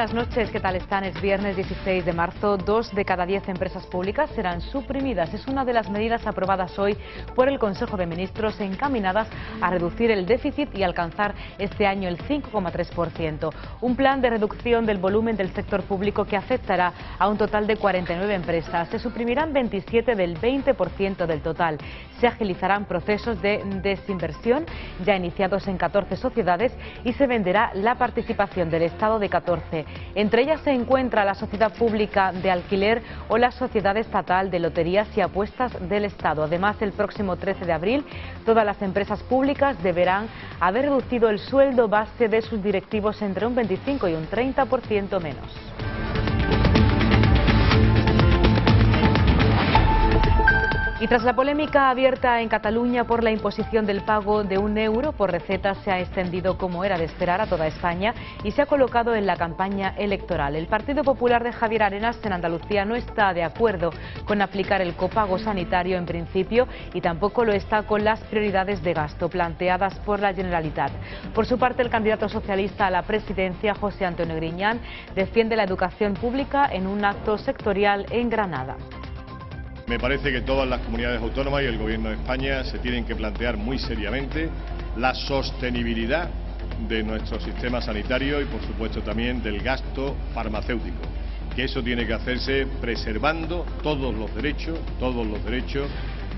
buenas noches, ¿qué tal están? Es viernes 16 de marzo. 2 de cada 10 empresas públicas serán suprimidas. Es una de las medidas aprobadas hoy por el Consejo de Ministros encaminadas a reducir el déficit y alcanzar este año el 5,3%. Un plan de reducción del volumen del sector público que afectará a un total de 49 empresas. Se suprimirán 27 del 20% del total. Se agilizarán procesos de desinversión ya iniciados en 14 sociedades y se venderá la participación del Estado de 14. Entre ellas se encuentra la Sociedad Pública de Alquiler o la Sociedad Estatal de Loterías y Apuestas del Estado. Además, el próximo 13 de abril, todas las empresas públicas deberán haber reducido el sueldo base de sus directivos entre un 25 y un 30% menos. Y tras la polémica abierta en Cataluña por la imposición del pago de €1 por receta, se ha extendido, como era de esperar, a toda España y se ha colocado en la campaña electoral. El Partido Popular de Javier Arenas en Andalucía no está de acuerdo con aplicar el copago sanitario en principio y tampoco lo está con las prioridades de gasto planteadas por la Generalitat. Por su parte, el candidato socialista a la presidencia, José Antonio Griñán, defiende la educación pública en un acto sectorial en Granada. Me parece que todas las comunidades autónomas y el Gobierno de España se tienen que plantear muy seriamente la sostenibilidad de nuestro sistema sanitario y, por supuesto, también del gasto farmacéutico, que eso tiene que hacerse preservando todos los derechos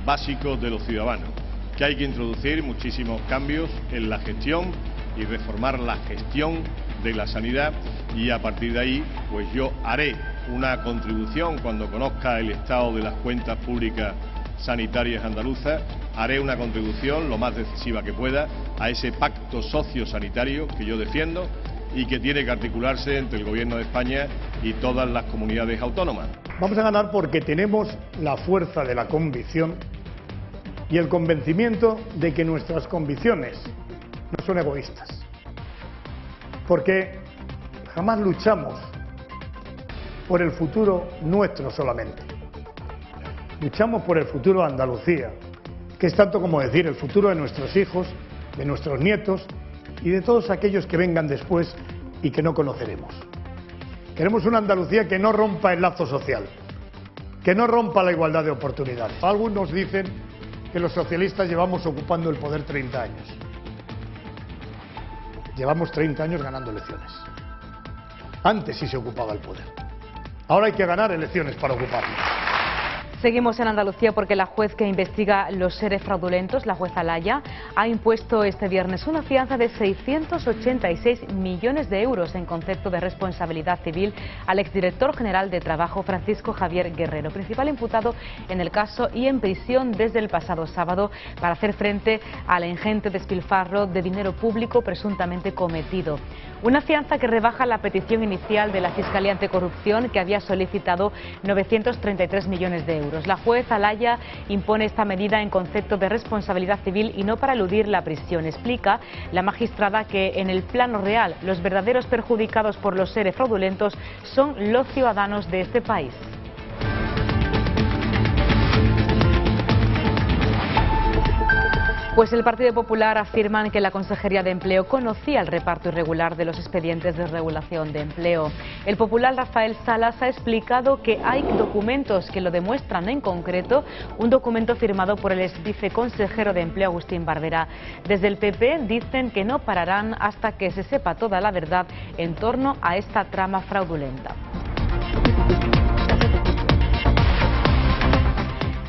básicos de los ciudadanos, que hay que introducir muchísimos cambios en la gestión y reformar la gestión de la sanidad, y a partir de ahí pues yo haré una contribución cuando conozca el estado de las cuentas públicas sanitarias andaluzas, haré una contribución lo más decisiva que pueda a ese pacto sociosanitario que yo defiendo y que tiene que articularse entre el Gobierno de España y todas las comunidades autónomas. Vamos a ganar porque tenemos la fuerza de la convicción y el convencimiento de que nuestras convicciones no son egoístas, porque jamás luchamos por el futuro nuestro solamente. Luchamos por el futuro de Andalucía, que es tanto como decir el futuro de nuestros hijos, de nuestros nietos y de todos aquellos que vengan después y que no conoceremos. Queremos una Andalucía que no rompa el lazo social, que no rompa la igualdad de oportunidades. Algunos dicen que los socialistas llevamos ocupando el poder 30 años. Llevamos 30 años ganando elecciones. Antes sí se ocupaba el poder. Ahora hay que ganar elecciones para ocuparlo. Seguimos en Andalucía porque la juez que investiga los ERE fraudulentos, la juez Alaya, ha impuesto este viernes una fianza de 686 millones de euros en concepto de responsabilidad civil al exdirector general de Trabajo, Francisco Javier Guerrero, principal imputado en el caso y en prisión desde el pasado sábado para hacer frente al ingente despilfarro de dinero público presuntamente cometido. Una fianza que rebaja la petición inicial de la Fiscalía Anticorrupción, que había solicitado 933 millones de euros. La juez Alaya impone esta medida en concepto de responsabilidad civil y no para eludir la prisión. Explica la magistrada que en el plano real los verdaderos perjudicados por los ERE fraudulentos son los ciudadanos de este país. Pues el Partido Popular afirman que la Consejería de Empleo conocía el reparto irregular de los expedientes de regulación de empleo. El popular Rafael Salas ha explicado que hay documentos que lo demuestran, en concreto un documento firmado por el exviceconsejero de Empleo Agustín Barberá. Desde el PP dicen que no pararán hasta que se sepa toda la verdad en torno a esta trama fraudulenta.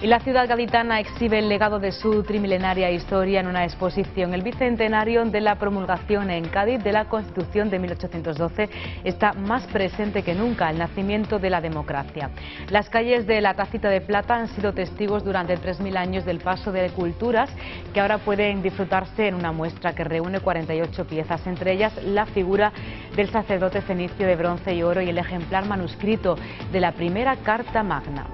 Y la ciudad gaditana exhibe el legado de su trimilenaria historia en una exposición. El bicentenario de la promulgación en Cádiz de la Constitución de 1812 está más presente que nunca, el nacimiento de la democracia. Las calles de la Tacita de Plata han sido testigos durante 3000 años del paso de culturas que ahora pueden disfrutarse en una muestra que reúne 48 piezas, entre ellas la figura del sacerdote fenicio de bronce y oro y el ejemplar manuscrito de la primera Carta Magna.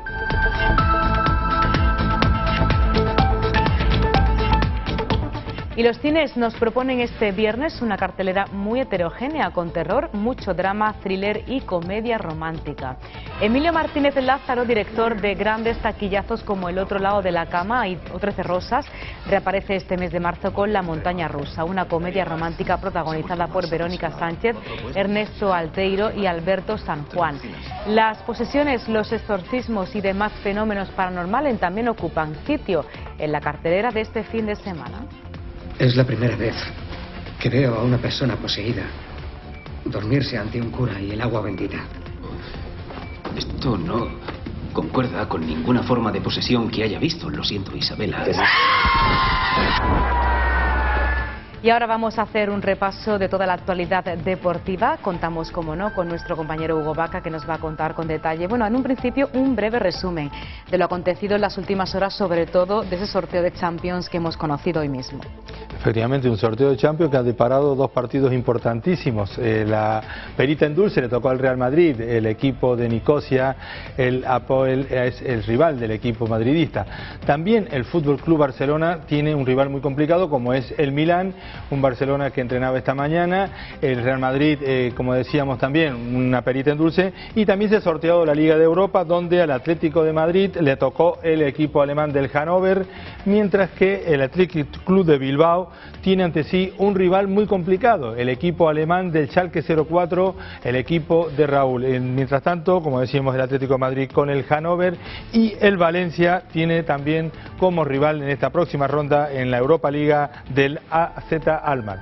Y los cines nos proponen este viernes una cartelera muy heterogénea, con terror, mucho drama, thriller y comedia romántica. Emilio Martínez Lázaro, director de grandes taquillazos como El otro lado de la cama y O 13 rosas, reaparece este mes de marzo con La montaña rusa, una comedia romántica protagonizada por Verónica Sánchez, Ernesto Alteiro y Alberto San Juan. Las posesiones, los exorcismos y demás fenómenos paranormales también ocupan sitio en la cartelera de este fin de semana. Es la primera vez que veo a una persona poseída dormirse ante un cura y el agua bendita. Esto no concuerda con ninguna forma de posesión que haya visto. Lo siento, Isabela. Y ahora vamos a hacer un repaso de toda la actualidad deportiva. Contamos, como no, con nuestro compañero Hugo Vaca, que nos va a contar con detalle. Bueno, en un principio, un breve resumen de lo acontecido en las últimas horas, sobre todo de ese sorteo de Champions que hemos conocido hoy mismo. Efectivamente, un sorteo de Champions que ha deparado dos partidos importantísimos. La perita en dulce le tocó al Real Madrid, el equipo de Nicosia, el Apoel es el rival del equipo madridista. También el Fútbol Club Barcelona tiene un rival muy complicado, como es el Milán, un Barcelona que entrenaba esta mañana, el Real Madrid, como decíamos también, una perita en dulce, y también se ha sorteado la Liga de Europa, donde al Atlético de Madrid le tocó el equipo alemán del Hannover, mientras que el Athletic Club de Bilbao tiene ante sí un rival muy complicado, el equipo alemán del Schalke 04, el equipo de Raúl. Mientras tanto, como decíamos, el Atlético de Madrid con el Hannover, y el Valencia tiene también como rival en esta próxima ronda en la Europa Liga del AZ Alkmaar.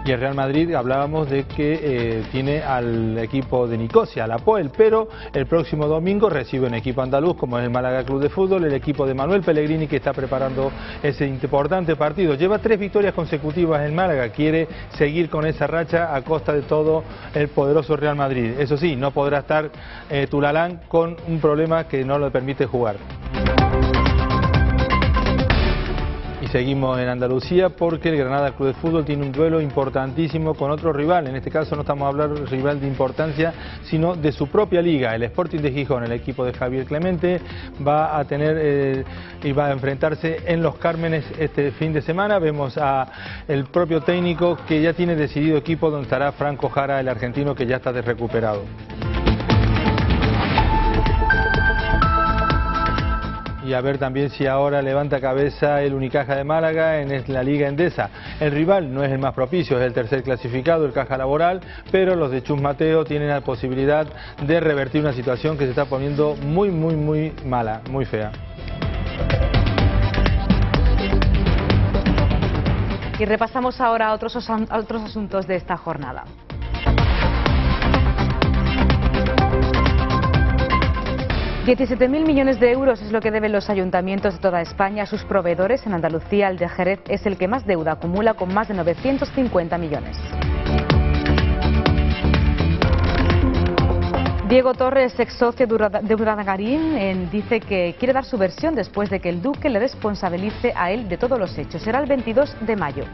Y el Real Madrid, hablábamos de que tiene al equipo de Nicosia, al Apoel, pero el próximo domingo recibe un equipo andaluz como es el Málaga Club de Fútbol, el equipo de Manuel Pellegrini, que está preparando ese importante partido. Lleva 3 victorias consecutivas en Málaga, quiere seguir con esa racha a costa de todo el poderoso Real Madrid. Eso sí, no podrá estar Tulalán con un problema que no le permite jugar. Y seguimos en Andalucía porque el Granada Club de Fútbol tiene un duelo importantísimo con otro rival. En este caso no estamos hablando de rival de importancia, sino de su propia liga. El Sporting de Gijón, el equipo de Javier Clemente, va a tener y va a enfrentarse en Los Cármenes este fin de semana. Vemos a el propio técnico que ya tiene decidido equipo, donde estará Franco Jara, el argentino, que ya está recuperado. Y a ver también si ahora levanta cabeza el Unicaja de Málaga en la Liga Endesa. El rival no es el más propicio, es el tercer clasificado, el Caja Laboral, pero los de Chus Mateo tienen la posibilidad de revertir una situación que se está poniendo muy mala, muy fea. Y repasamos ahora otros asuntos de esta jornada. 17.000 millones de euros es lo que deben los ayuntamientos de toda España a sus proveedores. En Andalucía, el de Jerez es el que más deuda acumula, con más de 950 millones. Diego Torres, ex socio de Urdangarín, dice que quiere dar su versión después de que el Duque le responsabilice a él de todos los hechos. Será el 22 de mayo.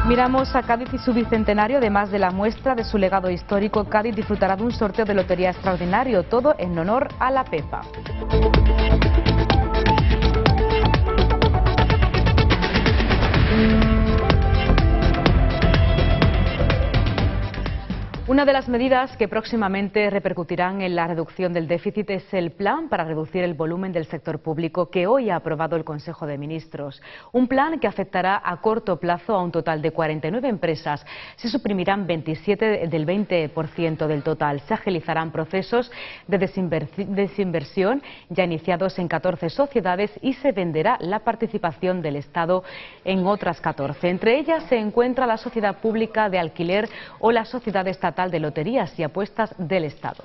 Miramos a Cádiz y su bicentenario. Además de la muestra de su legado histórico, Cádiz disfrutará de un sorteo de lotería extraordinario, todo en honor a la Pepa. Una de las medidas que próximamente repercutirán en la reducción del déficit es el plan para reducir el volumen del sector público que hoy ha aprobado el Consejo de Ministros. Un plan que afectará a corto plazo a un total de 49 empresas. Se suprimirán 27 del 20% del total. Se agilizarán procesos de desinversión ya iniciados en 14 sociedades y se venderá la participación del Estado en otras 14. Entre ellas se encuentra la Sociedad Pública de Alquiler o la Sociedad Estatal de Loterías y Apuestas del Estado.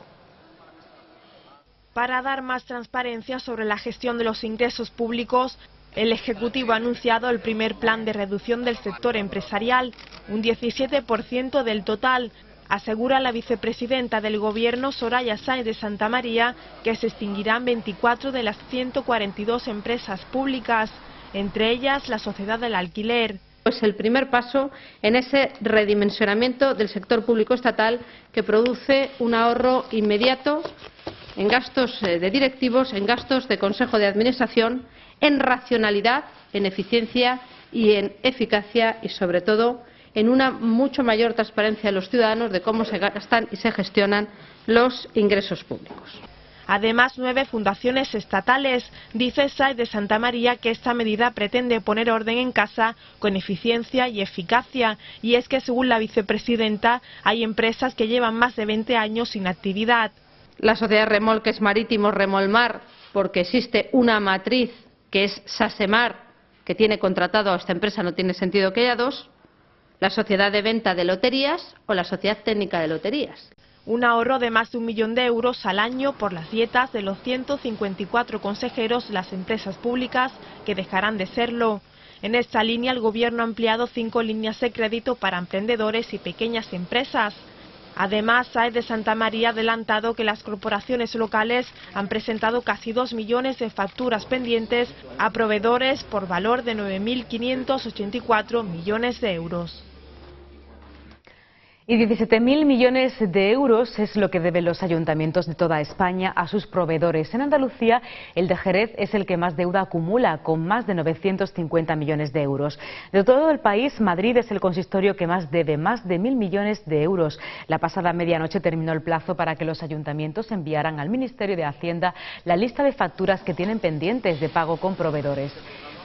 Para dar más transparencia sobre la gestión de los ingresos públicos, el Ejecutivo ha anunciado el primer plan de reducción del sector empresarial, un 17% del total. Asegura la vicepresidenta del Gobierno, Soraya Sáenz de Santamaría, que se extinguirán 24 de las 142 empresas públicas, entre ellas la Sociedad del Alquiler. Es el primer paso en ese redimensionamiento del sector público estatal que produce un ahorro inmediato en gastos de directivos, en gastos de consejo de administración, en racionalidad, en eficiencia y en eficacia y, sobre todo, en una mucho mayor transparencia de los ciudadanos de cómo se gastan y se gestionan los ingresos públicos. Además, 9 fundaciones estatales. Dice Sáenz de Santamaría que esta medida pretende poner orden en casa con eficiencia y eficacia. Y es que, según la vicepresidenta, hay empresas que llevan más de 20 años sin actividad. La sociedad de remolques marítimos Remolmar, porque existe una matriz que es Sasemar, que tiene contratado a esta empresa, no tiene sentido que haya dos. La sociedad de venta de loterías o la sociedad técnica de loterías. Un ahorro de más de 1 millón de euros al año por las dietas de los 154 consejeros de las empresas públicas que dejarán de serlo. En esta línea, el Gobierno ha ampliado 5 líneas de crédito para emprendedores y pequeñas empresas. Además, Sáenz de Santamaría ha adelantado que las corporaciones locales han presentado casi 2 millones de facturas pendientes a proveedores por valor de 9.584 millones de euros. Y 17.000 millones de euros es lo que deben los ayuntamientos de toda España a sus proveedores. En Andalucía, el de Jerez es el que más deuda acumula, con más de 950 millones de euros. De todo el país, Madrid es el consistorio que más debe, más de 1.000 millones de euros. La pasada medianoche terminó el plazo para que los ayuntamientos enviaran al Ministerio de Hacienda la lista de facturas que tienen pendientes de pago con proveedores.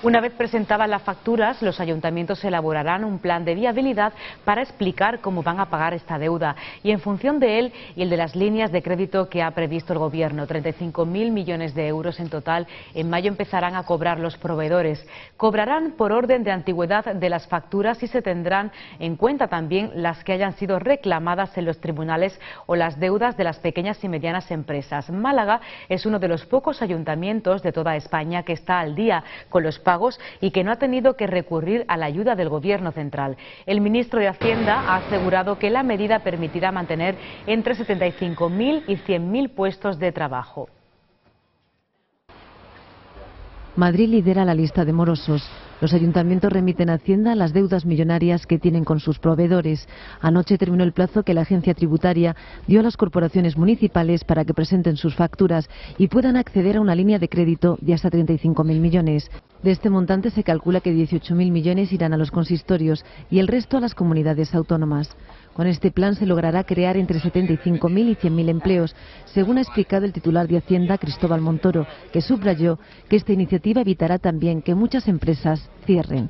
Una vez presentadas las facturas, los ayuntamientos elaborarán un plan de viabilidad para explicar cómo van a pagar esta deuda y, en función de él y el de las líneas de crédito que ha previsto el Gobierno, 35.000 millones de euros en total, en mayo empezarán a cobrar los proveedores. Cobrarán por orden de antigüedad de las facturas y se tendrán en cuenta también las que hayan sido reclamadas en los tribunales o las deudas de las pequeñas y medianas empresas. Málaga es uno de los pocos ayuntamientos de toda España que está al día con los pagos y que no ha tenido que recurrir a la ayuda del Gobierno central. El ministro de Hacienda ha asegurado que la medida permitirá mantener entre 75.000 y 100.000 puestos de trabajo. Madrid lidera la lista de morosos. Los ayuntamientos remiten a Hacienda las deudas millonarias que tienen con sus proveedores. Anoche terminó el plazo que la agencia tributaria dio a las corporaciones municipales para que presenten sus facturas y puedan acceder a una línea de crédito de hasta 35.000 millones. De este montante se calcula que 18.000 millones irán a los consistorios y el resto a las comunidades autónomas. Con este plan se logrará crear entre 75.000 y 100.000 empleos, según ha explicado el titular de Hacienda, Cristóbal Montoro, que subrayó que esta iniciativa evitará también que muchas empresas cierren.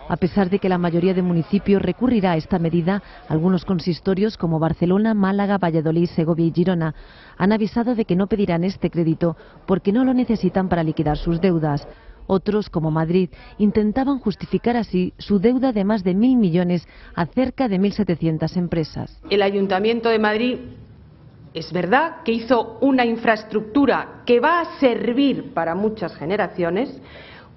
A pesar de que la mayoría de municipios recurrirá a esta medida, algunos consistorios como Barcelona, Málaga, Valladolid, Segovia y Girona han avisado de que no pedirán este crédito porque no lo necesitan para liquidar sus deudas. Otros, como Madrid, intentaban justificar así su deuda de más de 1.000 millones a cerca de 1.700 empresas. El Ayuntamiento de Madrid es verdad que hizo una infraestructura que va a servir para muchas generaciones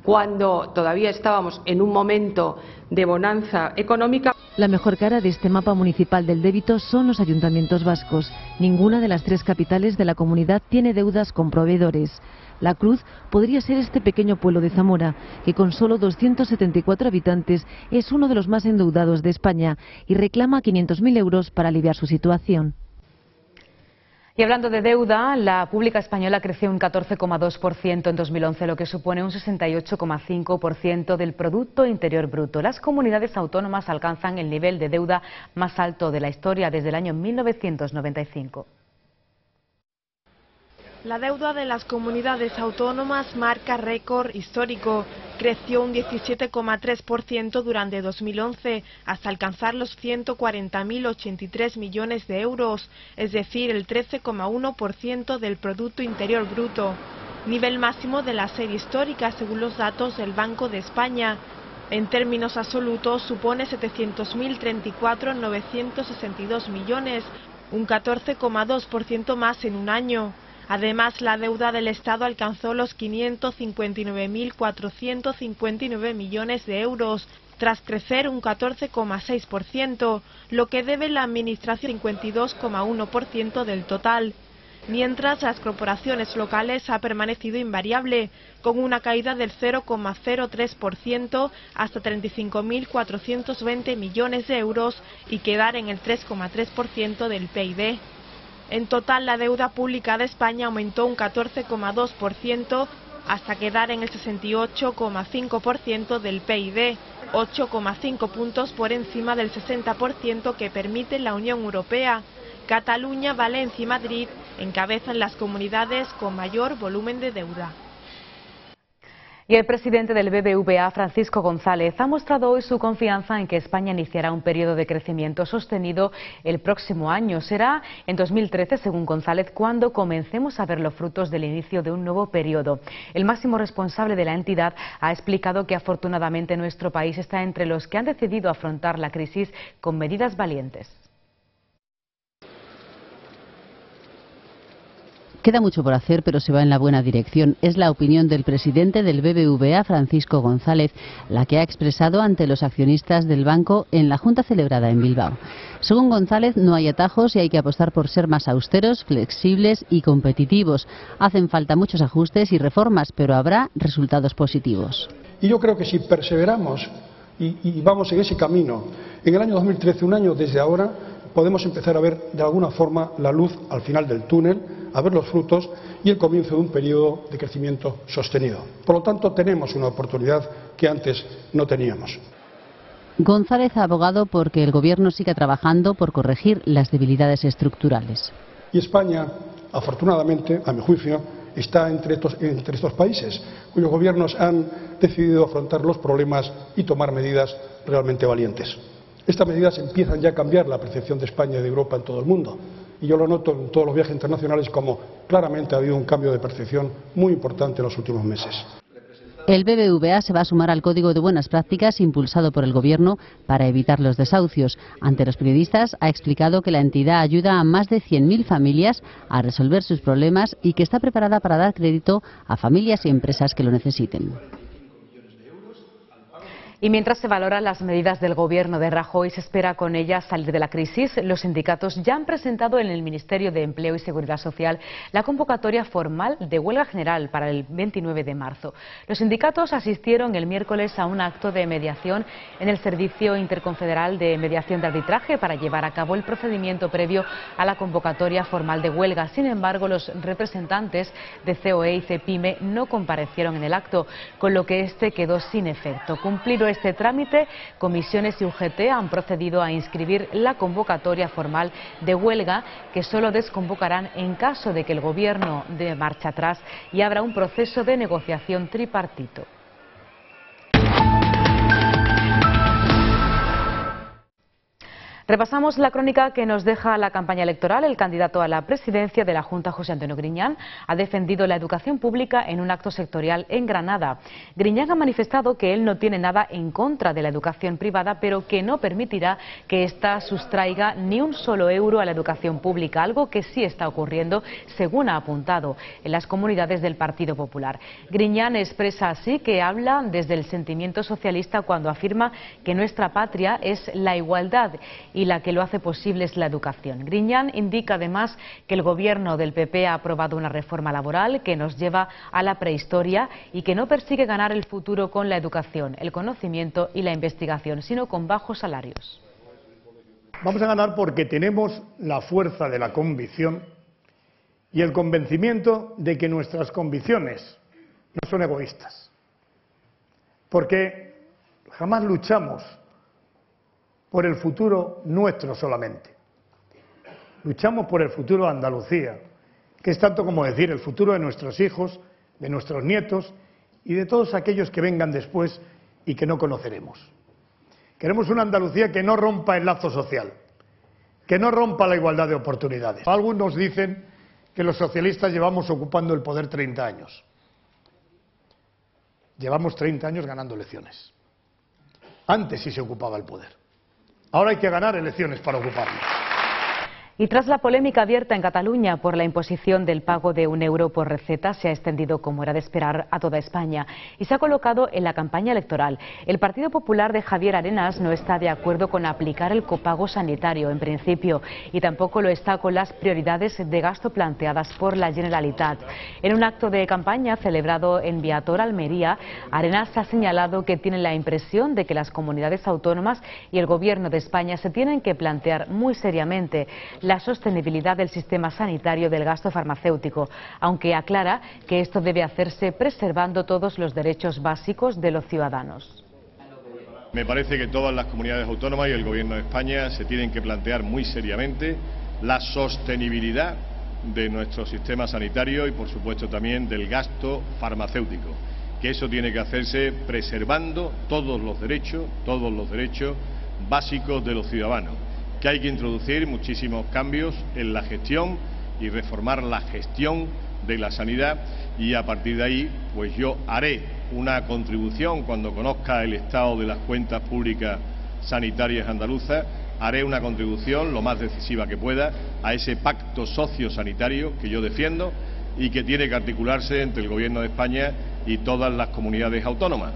cuando todavía estábamos en un momento de bonanza económica. La mejor cara de este mapa municipal del débito son los ayuntamientos vascos. Ninguna de las 3 capitales de la comunidad tiene deudas con proveedores. La Cruz podría ser este pequeño pueblo de Zamora, que con solo 274 habitantes es uno de los más endeudados de España y reclama 500.000 euros para aliviar su situación. Y hablando de deuda, la pública española creció un 14,2% en 2011, lo que supone un 68,5% del Producto Interior Bruto. Las comunidades autónomas alcanzan el nivel de deuda más alto de la historia desde el año 1995. La deuda de las comunidades autónomas marca récord histórico. Creció un 17,3% durante 2011 hasta alcanzar los 140.083 millones de euros, es decir, el 13,1% del Producto Interior Bruto, nivel máximo de la serie histórica según los datos del Banco de España. En términos absolutos supone 700.034.962 millones, un 14,2% más en un año. Además, la deuda del Estado alcanzó los 559.459 millones de euros, tras crecer un 14,6%, lo que debe la Administración 52,1% del total. Mientras, las corporaciones locales ha permanecido invariable, con una caída del 0,03% hasta 35.420 millones de euros y quedar en el 3,3% del PIB. En total, la deuda pública de España aumentó un 14,2% hasta quedar en el 68,5% del PIB, 8,5 puntos por encima del 60% que permite la Unión Europea. Cataluña, Valencia y Madrid encabezan las comunidades con mayor volumen de deuda. Y el presidente del BBVA, Francisco González, ha mostrado hoy su confianza en que España iniciará un periodo de crecimiento sostenido el próximo año. Será en 2013, según González, cuando comencemos a ver los frutos del inicio de un nuevo periodo. El máximo responsable de la entidad ha explicado que afortunadamente nuestro país está entre los que han decidido afrontar la crisis con medidas valientes. Queda mucho por hacer, pero se va en la buena dirección. Es la opinión del presidente del BBVA, Francisco González, la que ha expresado ante los accionistas del banco en la junta celebrada en Bilbao. Según González, no hay atajos y hay que apostar por ser más austeros, flexibles y competitivos. Hacen falta muchos ajustes y reformas, pero habrá resultados positivos. Y yo creo que si perseveramos y vamos en ese camino, en el año 2013, un año desde ahora, podemos empezar a ver de alguna forma la luz al final del túnel, a ver los frutos y el comienzo de un periodo de crecimiento sostenido. Por lo tanto, tenemos una oportunidad que antes no teníamos. González ha abogado porque el Gobierno siga trabajando por corregir las debilidades estructurales. Y España, afortunadamente, a mi juicio, está entre estos países cuyos gobiernos han decidido afrontar los problemas y tomar medidas realmente valientes. Estas medidas empiezan ya a cambiar la percepción de España y de Europa en todo el mundo. Y yo lo noto en todos los viajes internacionales como claramente ha habido un cambio de percepción muy importante en los últimos meses. El BBVA se va a sumar al Código de Buenas Prácticas impulsado por el Gobierno para evitar los desahucios. Ante los periodistas ha explicado que la entidad ayuda a más de 100.000 familias a resolver sus problemas y que está preparada para dar crédito a familias y empresas que lo necesiten. Y mientras se valoran las medidas del Gobierno de Rajoy, se espera con ellas salir de la crisis. Los sindicatos ya han presentado en el Ministerio de Empleo y Seguridad Social la convocatoria formal de huelga general para el 29 de marzo. Los sindicatos asistieron el miércoles a un acto de mediación en el Servicio Interconfederal de Mediación de Arbitraje para llevar a cabo el procedimiento previo a la convocatoria formal de huelga. Sin embargo, los representantes de COE y CEPIME no comparecieron en el acto, con lo que este quedó sin efecto. Cumplido este trámite, comisiones y UGT han procedido a inscribir la convocatoria formal de huelga, que solo desconvocarán en caso de que el Gobierno dé marcha atrás y abra un proceso de negociación tripartito. Repasamos la crónica que nos deja la campaña electoral. El candidato a la presidencia de la Junta, José Antonio Griñán, ha defendido la educación pública en un acto sectorial en Granada. Griñán ha manifestado que él no tiene nada en contra de la educación privada, pero que no permitirá que ésta sustraiga ni un solo euro a la educación pública, algo que sí está ocurriendo, según ha apuntado, en las comunidades del Partido Popular. Griñán expresa así que habla desde el sentimiento socialista cuando afirma que nuestra patria es la igualdad y la que lo hace posible es la educación. Griñán indica además que el Gobierno del PP ha aprobado una reforma laboral que nos lleva a la prehistoria y que no persigue ganar el futuro con la educación, el conocimiento y la investigación, sino con bajos salarios. Vamos a ganar porque tenemos la fuerza de la convicción y el convencimiento de que nuestras convicciones no son egoístas. Porque jamás luchamos por el futuro nuestro solamente. Luchamos por el futuro de Andalucía, que es tanto como decir el futuro de nuestros hijos, de nuestros nietos y de todos aquellos que vengan después y que no conoceremos. Queremos una Andalucía que no rompa el lazo social, que no rompa la igualdad de oportunidades. Algunos dicen que los socialistas llevamos ocupando el poder 30 años. Llevamos 30 años ganando elecciones. Antes sí se ocupaba el poder. Ahora hay que ganar elecciones para ocuparlo. Y tras la polémica abierta en Cataluña por la imposición del pago de €1 por receta, se ha extendido, como era de esperar, a toda España y se ha colocado en la campaña electoral. El Partido Popular de Javier Arenas no está de acuerdo con aplicar el copago sanitario en principio y tampoco lo está con las prioridades de gasto planteadas por la Generalitat. En un acto de campaña celebrado en Viator, Almería, Arenas ha señalado que tiene la impresión de que las comunidades autónomas y el Gobierno de España se tienen que plantear muy seriamente la sostenibilidad del sistema sanitario del gasto farmacéutico, aunque aclara que esto debe hacerse preservando todos los derechos básicos de los ciudadanos. Me parece que todas las comunidades autónomas y el Gobierno de España se tienen que plantear muy seriamente la sostenibilidad de nuestro sistema sanitario y, por supuesto, también del gasto farmacéutico, que eso tiene que hacerse preservando todos los derechos básicos de los ciudadanos, que hay que introducir muchísimos cambios en la gestión y reformar la gestión de la sanidad, y a partir de ahí pues yo haré una contribución cuando conozca el estado de las cuentas públicas sanitarias andaluzas, haré una contribución lo más decisiva que pueda a ese pacto sociosanitario que yo defiendo y que tiene que articularse entre el Gobierno de España y todas las comunidades autónomas.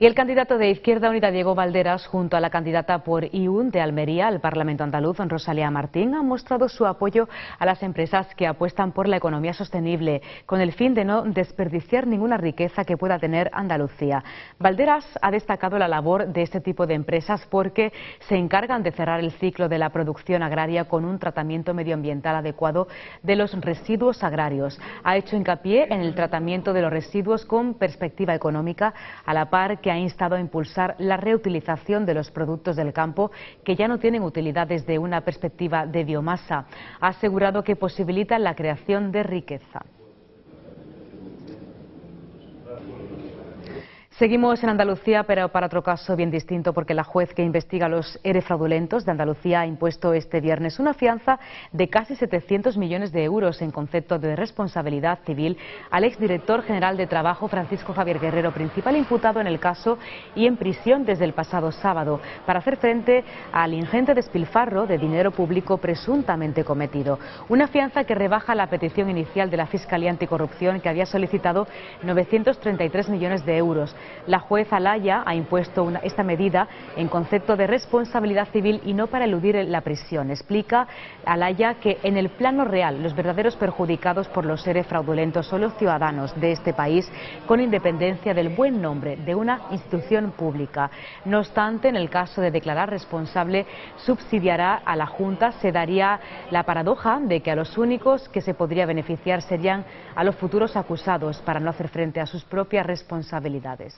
Y el candidato de Izquierda Unida, Diego Valderas, junto a la candidata por IUN de Almería al Parlamento andaluz, Rosalía Martín, han mostrado su apoyo a las empresas que apuestan por la economía sostenible, con el fin de no desperdiciar ninguna riqueza que pueda tener Andalucía. Valderas ha destacado la labor de este tipo de empresas porque se encargan de cerrar el ciclo de la producción agraria con un tratamiento medioambiental adecuado de los residuos agrarios. Ha hecho hincapié en el tratamiento de los residuos con perspectiva económica, a la par que ha instado a impulsar la reutilización de los productos del campo que ya no tienen utilidad desde una perspectiva de biomasa. Ha asegurado que posibilitan la creación de riqueza. Seguimos en Andalucía, pero para otro caso bien distinto, porque la juez que investiga los ERE fraudulentos de Andalucía ha impuesto este viernes una fianza de casi 700 millones de euros en concepto de responsabilidad civil al exdirector general de Trabajo, Francisco Javier Guerrero, principal imputado en el caso y en prisión desde el pasado sábado, para hacer frente al ingente despilfarro de dinero público presuntamente cometido. Una fianza que rebaja la petición inicial de la Fiscalía Anticorrupción, que había solicitado 933 millones de euros. La juez Alaya ha impuesto esta medida en concepto de responsabilidad civil y no para eludir la prisión. Explica Alaya que en el plano real los verdaderos perjudicados por los ERE fraudulentos son los ciudadanos de este país, con independencia del buen nombre de una institución pública. No obstante, en el caso de declarar responsable, subsidiará a la Junta. Se daría la paradoja de que a los únicos que se podría beneficiar serían a los futuros acusados, para no hacer frente a sus propias responsabilidades.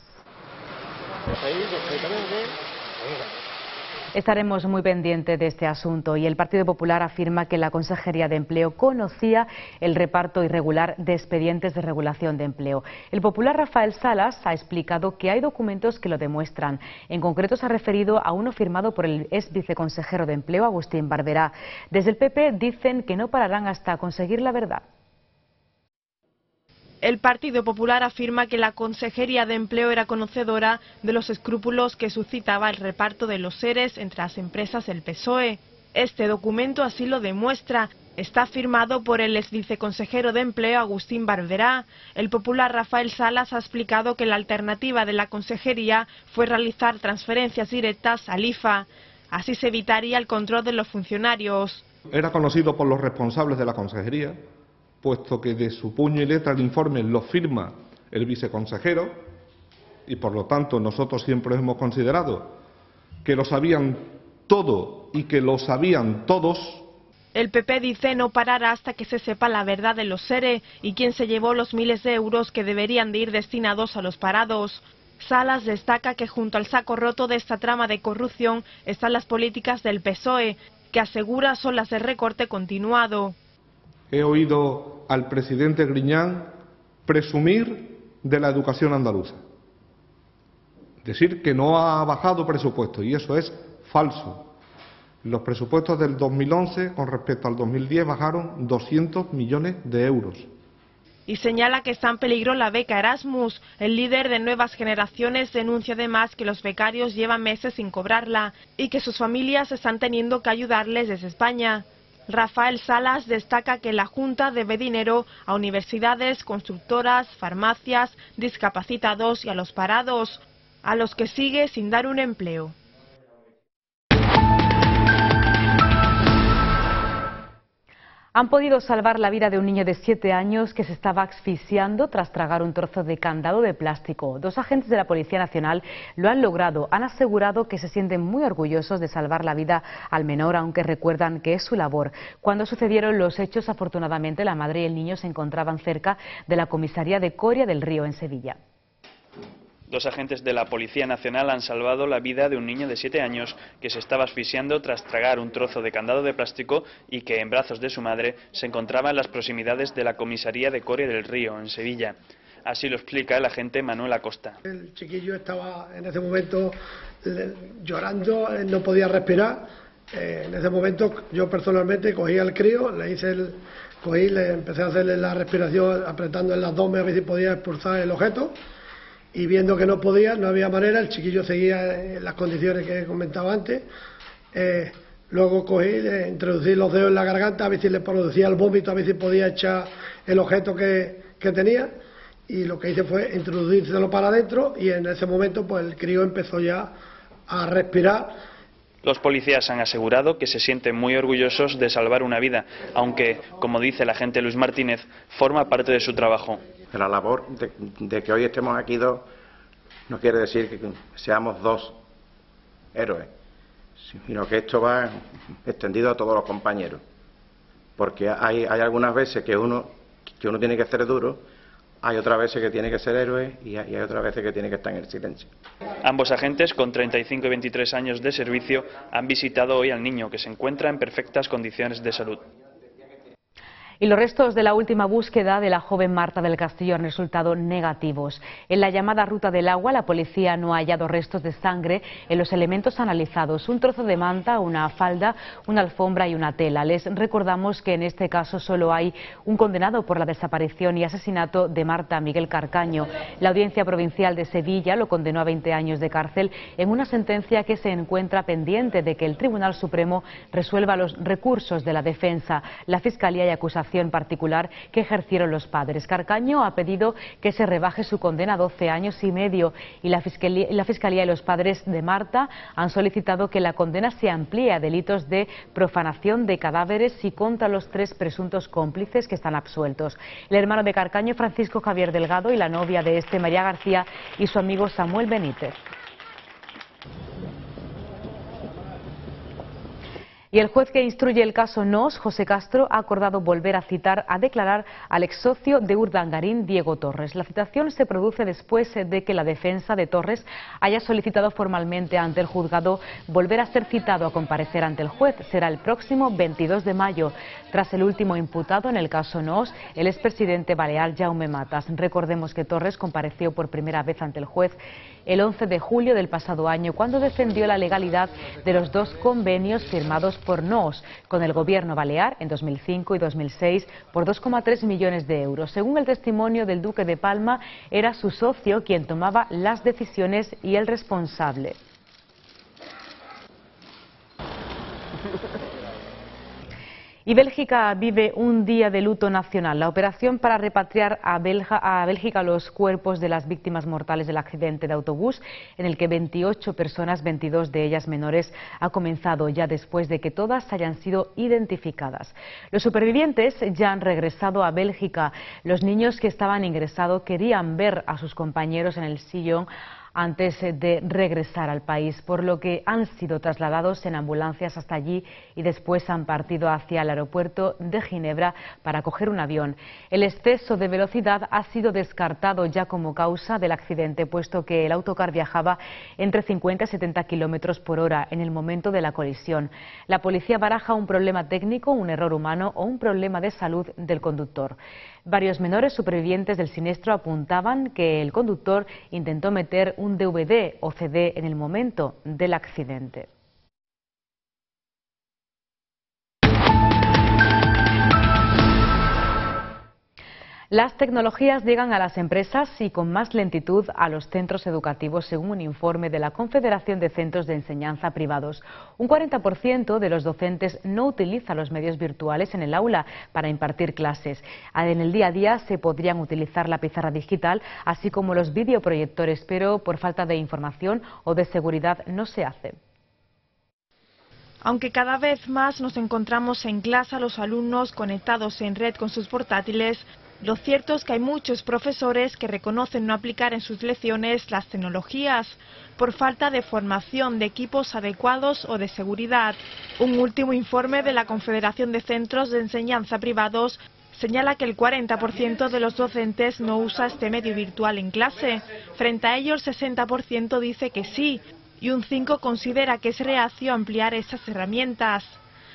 Estaremos muy pendientes de este asunto, y el Partido Popular afirma que la Consejería de Empleo conocía el reparto irregular de expedientes de regulación de empleo. El popular Rafael Salas ha explicado que hay documentos que lo demuestran. En concreto se ha referido a uno firmado por el ex viceconsejero de Empleo, Agustín Barberá. Desde el PP dicen que no pararán hasta conseguir la verdad. El Partido Popular afirma que la Consejería de Empleo era conocedora de los escrúpulos que suscitaba el reparto de los ERES entre las empresas del PSOE. Este documento así lo demuestra. Está firmado por el ex viceconsejero de Empleo, Agustín Barberá. El popular Rafael Salas ha explicado que la alternativa de la Consejería fue realizar transferencias directas al IFA. Así se evitaría el control de los funcionarios. Era conocido por los responsables de la Consejería, puesto que de su puño y letra el informe lo firma el viceconsejero, y por lo tanto nosotros siempre hemos considerado que lo sabían todo y que lo sabían todos. El PP dice no parará hasta que se sepa la verdad de los ERE y quién se llevó los miles de euros que deberían de ir destinados a los parados. Salas destaca que junto al saco roto de esta trama de corrupción están las políticas del PSOE, que asegura son las de recorte continuado. He oído al presidente Griñán presumir de la educación andaluza, decir que no ha bajado presupuesto, y eso es falso. Los presupuestos del 2011 con respecto al 2010 bajaron 200 millones de euros. Y señala que está en peligro la beca Erasmus. El líder de Nuevas Generaciones denuncia además que los becarios llevan meses sin cobrarla y que sus familias están teniendo que ayudarles desde España. Rafael Salas destaca que la Junta debe dinero a universidades, constructoras, farmacias, discapacitados y a los parados, a los que sigue sin dar un empleo. Han podido salvar la vida de un niño de 7 años que se estaba asfixiando tras tragar un trozo de candado de plástico. 2 agentes de la Policía Nacional lo han logrado. Han asegurado que se sienten muy orgullosos de salvar la vida al menor, aunque recuerdan que es su labor. Cuando sucedieron los hechos, afortunadamente, la madre y el niño se encontraban cerca de la comisaría de Coria del Río, en Sevilla. 2 agentes de la Policía Nacional han salvado la vida de un niño de 7 años que se estaba asfixiando tras tragar un trozo de candado de plástico y que en brazos de su madre se encontraba en las proximidades de la comisaría de Coria del Río, en Sevilla. Así lo explica el agente Manuel Acosta. El chiquillo estaba en ese momento llorando, no podía respirar. En ese momento yo personalmente cogí al crío, le empecé a hacerle la respiración apretando el abdomen a ver si podía expulsar el objeto. Y viendo que no podía, no había manera, el chiquillo seguía en las condiciones que comentaba antes. Luego cogí, introducí los dedos en la garganta a ver si le producía el vómito, a ver si podía echar el objeto que tenía. Y lo que hice fue introducírselo para adentro y en ese momento pues el crío empezó ya a respirar. Los policías han asegurado que se sienten muy orgullosos de salvar una vida, aunque, como dice el agente Luis Martínez, forma parte de su trabajo. La labor de que hoy estemos aquí 2 no quiere decir que seamos 2 héroes, sino que esto va extendido a todos los compañeros, porque hay algunas veces que uno tiene que ser duro, hay otras veces que tiene que ser héroe y hay otras veces que tiene que estar en el silencio. Ambos agentes, con 35 y 23 años de servicio, han visitado hoy al niño, que se encuentra en perfectas condiciones de salud. Y los restos de la última búsqueda de la joven Marta del Castillo han resultado negativos. En la llamada ruta del agua, la policía no ha hallado restos de sangre en los elementos analizados: un trozo de manta, una falda, una alfombra y una tela. Les recordamos que en este caso solo hay un condenado por la desaparición y asesinato de Marta, Miguel Carcaño. La Audiencia Provincial de Sevilla lo condenó a 20 años de cárcel en una sentencia que se encuentra pendiente de que el Tribunal Supremo resuelva los recursos de la defensa, la Fiscalía y acusación particular que ejercieron los padres. Carcaño ha pedido que se rebaje su condena a 12 años y medio y la Fiscalía y los padres de Marta han solicitado que la condena se amplíe a delitos de profanación de cadáveres y contra los 3 presuntos cómplices que están absueltos: el hermano de Carcaño, Francisco Javier Delgado, y la novia de este, María García, y su amigo Samuel Benítez. Y el juez que instruye el caso NOS, José Castro, ha acordado volver a citar a declarar al ex socio de Urdangarín, Diego Torres. La citación se produce después de que la defensa de Torres haya solicitado formalmente ante el juzgado volver a ser citado a comparecer ante el juez. Será el próximo 22 de mayo. Tras el último imputado en el caso NOS, el expresidente balear Jaume Matas. Recordemos que Torres compareció por primera vez ante el juez el 11 de julio del pasado año, cuando defendió la legalidad de los 2 convenios firmados por NOS con el gobierno balear en 2005 y 2006 por 2,3 millones de euros. Según el testimonio del duque de Palma, era su socio quien tomaba las decisiones y el responsable. Y Bélgica vive un día de luto nacional. La operación para repatriar a Bélgica los cuerpos de las víctimas mortales del accidente de autobús, en el que 28 personas, 22 de ellas menores, ha comenzado ya después de que todas hayan sido identificadas. Los supervivientes ya han regresado a Bélgica. Los niños que estaban ingresados querían ver a sus compañeros en el sillón antes de regresar al país, por lo que han sido trasladados en ambulancias hasta allí y después han partido hacia el aeropuerto de Ginebra para coger un avión. El exceso de velocidad ha sido descartado ya como causa del accidente, puesto que el autocar viajaba entre 50 y 70 kilómetros por hora en el momento de la colisión. La policía baraja un problema técnico, un error humano o un problema de salud del conductor. Varios menores supervivientes del siniestro apuntaban que el conductor intentó meter un DVD o CD en el momento del accidente. Las tecnologías llegan a las empresas y con más lentitud a los centros educativos, según un informe de la Confederación de Centros de Enseñanza Privados. Un 40% de los docentes no utiliza los medios virtuales en el aula para impartir clases. En el día a día se podrían utilizar la pizarra digital, así como los videoproyectores, pero por falta de información o de seguridad no se hace. Aunque cada vez más nos encontramos en clase a los alumnos conectados en red con sus portátiles, lo cierto es que hay muchos profesores que reconocen no aplicar en sus lecciones las tecnologías por falta de formación de equipos adecuados o de seguridad. Un último informe de la Confederación de Centros de Enseñanza Privados señala que el 40% de los docentes no usa este medio virtual en clase. Frente a ello, el 60% dice que sí y un 5% considera que es reacio a ampliar esas herramientas.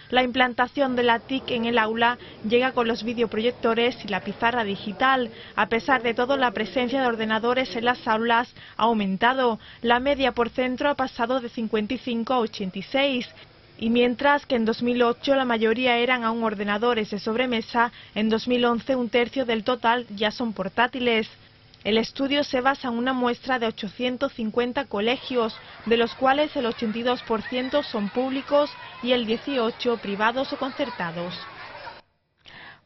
La implantación de la TIC en el aula llega con los videoproyectores y la pizarra digital. A pesar de todo, la presencia de ordenadores en las aulas ha aumentado. La media por centro ha pasado de 55 a 86. Y mientras que en 2008 la mayoría eran aún ordenadores de sobremesa, en 2011 un tercio del total ya son portátiles. El estudio se basa en una muestra de 850 colegios, de los cuales el 82% son públicos y el 18% privados o concertados.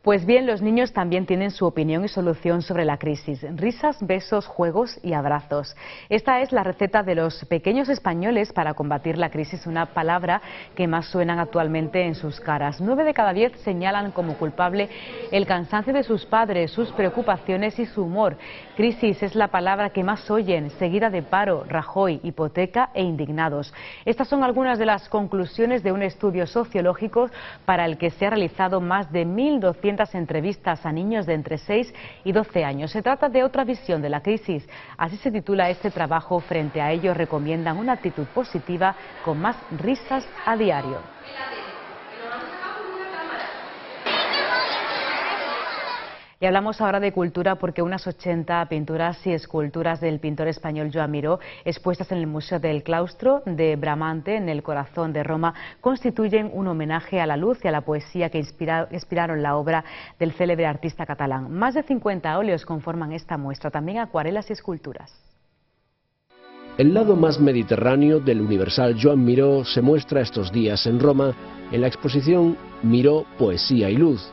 Pues bien, los niños también tienen su opinión y solución sobre la crisis. Risas, besos, juegos y abrazos. Esta es la receta de los pequeños españoles para combatir la crisis, una palabra que más suenan actualmente en sus caras. 9 de cada 10 señalan como culpable el cansancio de sus padres, sus preocupaciones y su humor. Crisis es la palabra que más oyen, seguida de paro, Rajoy, hipoteca e indignados. Estas son algunas de las conclusiones de un estudio sociológico para el que se ha realizado más de 1.200 entrevistas a niños de entre 6 y 12 años. Se trata de otra visión de la crisis. Así se titula este trabajo. Frente a ello recomiendan una actitud positiva con más risas a diario. Y hablamos ahora de cultura porque unas 80 pinturas y esculturas del pintor español Joan Miró, expuestas en el Museo del Claustro de Bramante, en el corazón de Roma, constituyen un homenaje a la luz y a la poesía que inspiraron la obra del célebre artista catalán. Más de 50 óleos conforman esta muestra, también acuarelas y esculturas. El lado más mediterráneo del universal Joan Miró se muestra estos días en Roma en la exposición Miró, Poesía y Luz.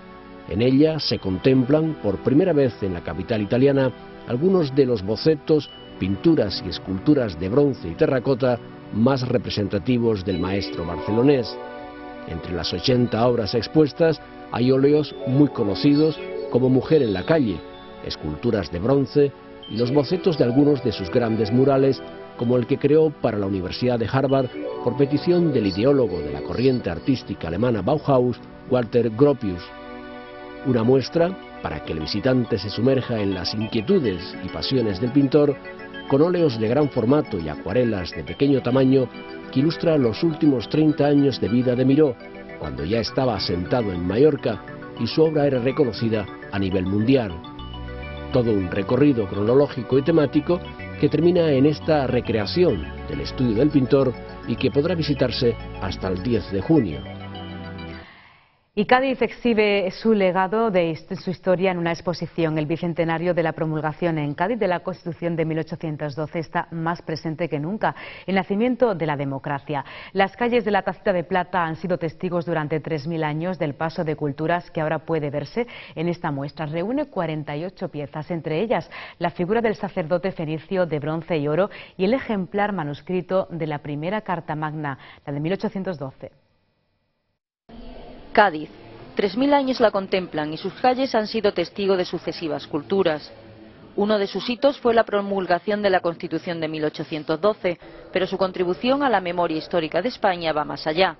En ella se contemplan, por primera vez en la capital italiana, algunos de los bocetos, pinturas y esculturas de bronce y terracota más representativos del maestro barcelonés. Entre las 80 obras expuestas hay óleos muy conocidos como Mujer en la calle, esculturas de bronce y los bocetos de algunos de sus grandes murales, como el que creó para la Universidad de Harvard por petición del ideólogo de la corriente artística alemana Bauhaus, Walter Gropius. Una muestra para que el visitante se sumerja en las inquietudes y pasiones del pintor, con óleos de gran formato y acuarelas de pequeño tamaño que ilustra los últimos 30 años de vida de Miró, cuando ya estaba asentado en Mallorca y su obra era reconocida a nivel mundial. Todo un recorrido cronológico y temático que termina en esta recreación del estudio del pintor y que podrá visitarse hasta el 10 de junio. Y Cádiz exhibe su legado de su historia en una exposición. El bicentenario de la promulgación en Cádiz de la Constitución de 1812 está más presente que nunca. El nacimiento de la democracia. Las calles de la Tacita de Plata han sido testigos durante 3000 años del paso de culturas que ahora puede verse en esta muestra. Reúne 48 piezas, entre ellas la figura del sacerdote fenicio de bronce y oro y el ejemplar manuscrito de la primera Carta Magna, la de 1812. Cádiz. 3000 años la contemplan y sus calles han sido testigo de sucesivas culturas. Uno de sus hitos fue la promulgación de la Constitución de 1812, pero su contribución a la memoria histórica de España va más allá.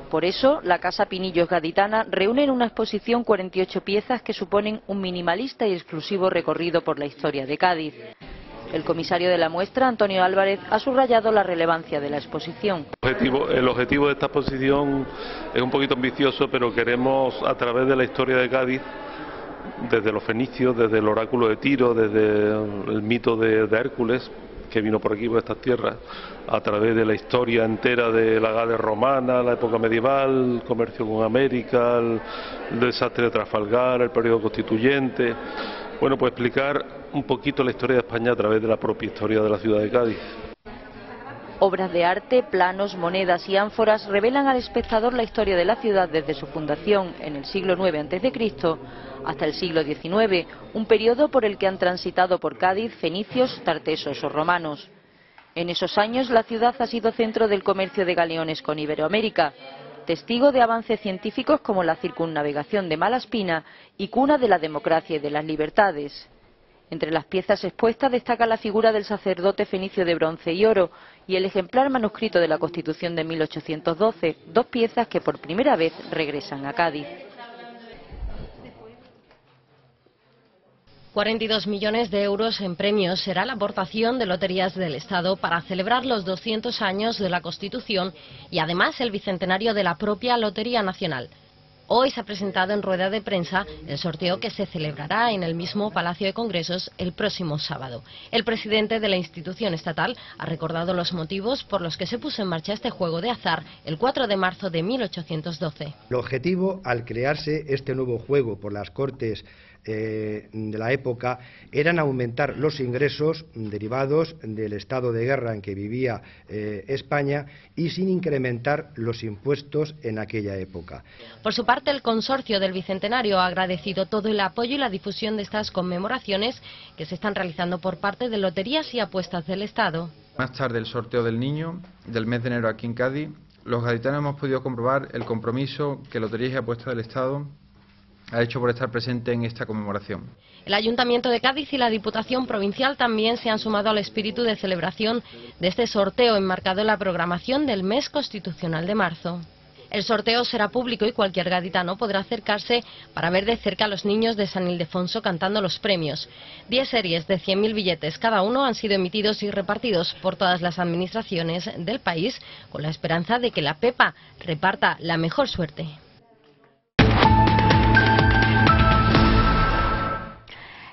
Por eso, la Casa Pinillos gaditana reúne en una exposición 48 piezas que suponen un minimalista y exclusivo recorrido por la historia de Cádiz. El comisario de la muestra, Antonio Álvarez, ha subrayado la relevancia de la exposición. El objetivo de esta exposición es un poquito ambicioso, pero queremos, a través de la historia de Cádiz, desde los fenicios, desde el oráculo de Tiro, desde el mito de Hércules, que vino por aquí, por estas tierras, a través de la historia entera de la Galia romana, la época medieval, el comercio con América, el desastre de Trafalgar, el periodo constituyente. Bueno, pues explicar un poquito la historia de España a través de la propia historia de la ciudad de Cádiz. Obras de arte, planos, monedas y ánforas revelan al espectador la historia de la ciudad desde su fundación en el siglo IX a.C. hasta el siglo XIX, un periodo por el que han transitado por Cádiz fenicios, tartesos o romanos. En esos años la ciudad ha sido centro del comercio de galeones con Iberoamérica, testigo de avances científicos como la circunnavegación de Malaspina y cuna de la democracia y de las libertades. Entre las piezas expuestas destaca la figura del sacerdote fenicio de bronce y oro y el ejemplar manuscrito de la Constitución de 1812, dos piezas que por primera vez regresan a Cádiz. 42 millones de euros en premios será la aportación de Loterías del Estado para celebrar los 200 años de la Constitución y además el bicentenario de la propia Lotería Nacional. Hoy se ha presentado en rueda de prensa el sorteo que se celebrará en el mismo Palacio de Congresos el próximo sábado. El presidente de la institución estatal ha recordado los motivos por los que se puso en marcha este juego de azar el 4 de marzo de 1812. El objetivo, al crearse este nuevo juego por las Cortes de la época, eran aumentar los ingresos derivados del estado de guerra en que vivía España y sin incrementar los impuestos en aquella época. Por su parte, el consorcio del Bicentenario ha agradecido todo el apoyo y la difusión de estas conmemoraciones que se están realizando por parte de Loterías y Apuestas del Estado. Más tarde, el sorteo del niño del mes de enero aquí en Cádiz, los gaditanos hemos podido comprobar el compromiso que Loterías y Apuestas del Estado ha hecho por estar presente en esta conmemoración. El Ayuntamiento de Cádiz y la Diputación Provincial también se han sumado al espíritu de celebración de este sorteo enmarcado en la programación del mes constitucional de marzo. El sorteo será público y cualquier gaditano podrá acercarse para ver de cerca a los niños de San Ildefonso cantando los premios. 10 series de 100.000 billetes cada uno han sido emitidos y repartidos por todas las administraciones del país con la esperanza de que la Pepa reparta la mejor suerte.